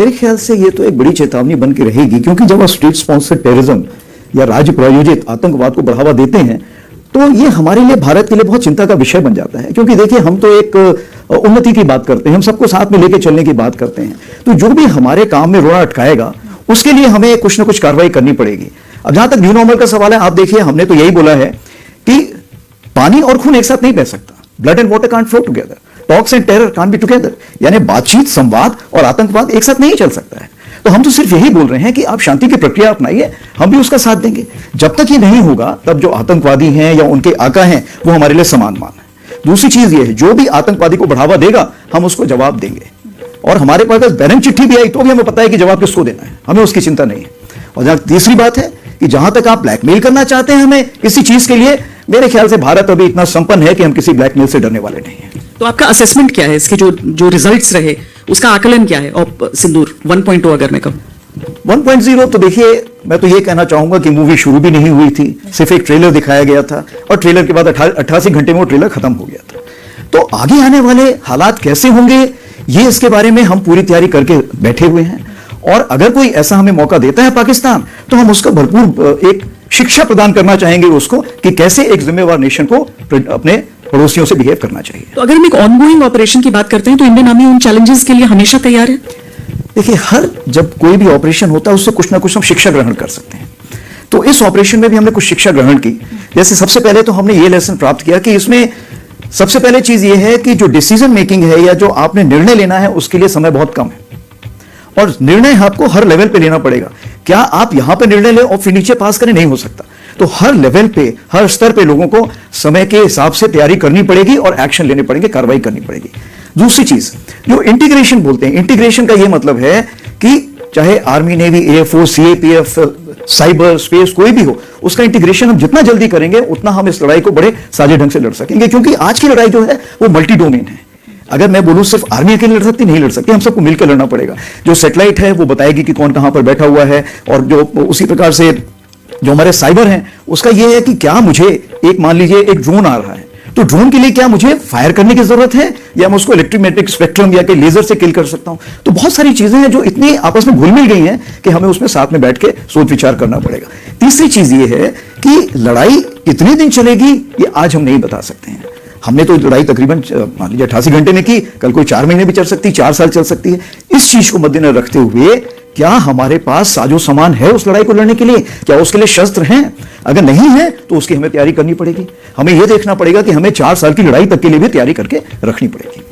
मेरे ख्याल से ये तो एक बड़ी चेतावनी बन के रहेगी, क्योंकि जब आप स्टेट स्पॉन्सर्ड टेररिज्म या राज्य प्रायोजित आतंकवाद को बढ़ावा देते हैं तो ये हमारे लिए, भारत के लिए बहुत चिंता का विषय बन जाता है। क्योंकि देखिए, हम तो एक उन्नति की बात करते हैं, हम सबको साथ में लेके चलने की बात करते हैं, तो जो भी हमारे काम में रोड़ा अटकाएगा उसके लिए हमें कुछ ना कुछ कार्रवाई करनी पड़ेगी। अब जहां तक न्यू नॉर्मल का सवाल है, आप देखिए, हमने तो यही बोला है कि पानी और खून एक साथ नहीं बह सकता, blood and water can't flow together, talks and terror can't be together, यानी बातचीत, संवाद और आतंकवाद एक साथ नहीं चल सकता है। तो हम तो सिर्फ यही बोल रहे हैं कि आप शांति की प्रक्रिया अपनाइए, हम भी उसका साथ देंगे। जब तक ये नहीं होगा तब जो आतंकवादी हैं या उनके आका हैं वो हमारे लिए समान मान है। दूसरी चीज ये है, जो भी आतंकवादी को बढ़ावा देगा हम उसको जवाब देंगे, और हमारे पास बैरन चिट्ठी भी आई तो भी हमें पता है कि जवाब किसको देना है, हमें उसकी चिंता नहीं है। और जहां तीसरी बात है कि जहां तक आप ब्लैकमेल करना चाहते हैं हमें किसी चीज के लिए, मेरे ख्याल से भारत अभी इतना संपन्न है कि हम किसी ब्लैकमेल से डरने वाले नहीं हैं। तो आपका असेसमेंट क्या है इसके, जो रिजल्ट्स रहे उसका आकलन क्या है? और सिंदूर 1.0 अगर मैं कहूं 1.0, तो देखिए, मैं तो ये कहना चाहूंगा कि मूवी शुरू भी नहीं हुई थी, सिर्फ एक ट्रेलर दिखाया गया था और ट्रेलर के बाद 88 घंटे में वो ट्रेलर खत्म हो गया था। तो आगे आने वाले हालात कैसे होंगे ये, इसके बारे में हम पूरी तैयारी करके बैठे हुए हैं, और अगर कोई ऐसा हमें मौका देता है पाकिस्तान, तो हम उसका भरपूर एक शिक्षा प्रदान करना चाहेंगे उसको कि कैसे एक जिम्मेवार नेशन को अपने पड़ोसियों से बिहेव करना चाहिए। तो अगर हम एक ऑनगोइंग ऑपरेशन की बात करते हैं तो इंडियन आर्मी उन चैलेंजेस के लिए हमेशा तैयार है। देखिए, जब कोई भी ऑपरेशन होता है उससे कुछ ना कुछ हम शिक्षा ग्रहण कर सकते हैं। तो इस ऑपरेशन में भी हमने कुछ शिक्षा ग्रहण की। जैसे सबसे पहले तो हमने ये लेसन प्राप्त किया कि इसमें सबसे पहले चीज ये है कि जो डिसीजन मेकिंग है या जो आपने निर्णय लेना है उसके लिए समय बहुत कम है, और निर्णय आपको हर लेवल पे लेना पड़ेगा। क्या आप यहां पे निर्णय ले और फिर नीचे पास करें? नहीं हो सकता। तो हर लेवल पे, हर स्तर पे लोगों को समय के हिसाब से तैयारी करनी पड़ेगी और एक्शन लेने पड़ेंगे, कार्रवाई करनी पड़ेगी। दूसरी चीज जो इंटीग्रेशन बोलते हैं, इंटीग्रेशन का यह मतलब है कि चाहे army, navy, air force, CAPF, cyber, space, कोई भी हो, उसका इंटीग्रेशन हम जितना जल्दी करेंगे उतना हम इस लड़ाई को बड़े साझे ढंग से लड़ सकेंगे। क्योंकि आज की लड़ाई जो है वो मल्टी डोमेन है। अगर मैं बोलूं सिर्फ आर्मी अकेले लड़ सकती, नहीं लड़ सकती, हम सबको मिलकर लड़ना पड़ेगा। जो सैटेलाइट है वो बताएगी कि कौन कहां पर बैठा हुआ है, और जो उसी प्रकार से जो हमारे साइबर हैं उसका ये है कि क्या मुझे एक, मान लीजिए एक ड्रोन आ रहा है, तो ड्रोन के लिए क्या मुझे फायर करने की जरूरत है या मैं उसको इलेक्ट्रोमैग्नेटिक स्पेक्ट्रम या कि लेजर से किल कर सकता हूं। तो बहुत सारी चीजें हैं जो इतनी आपस में घुल मिल गई हैं कि हमें उसमें साथ में बैठ के सोच विचार करना पड़ेगा। तीसरी चीज ये है कि लड़ाई कितने दिन चलेगी ये आज हम नहीं बता सकते हैं। हमने तो लड़ाई तकरीबन मान लीजिए 88 घंटे में की, कल कोई 4 महीने भी चल सकती, 4 साल चल सकती है। इस चीज को मद्देनजर रखते हुए क्या हमारे पास साजो सामान है उस लड़ाई को लड़ने के लिए, क्या उसके लिए शस्त्र हैं? अगर नहीं है तो उसकी हमें तैयारी करनी पड़ेगी। हमें यह देखना पड़ेगा कि हमें 4 साल की लड़ाई तक के लिए भी तैयारी करके रखनी पड़ेगी।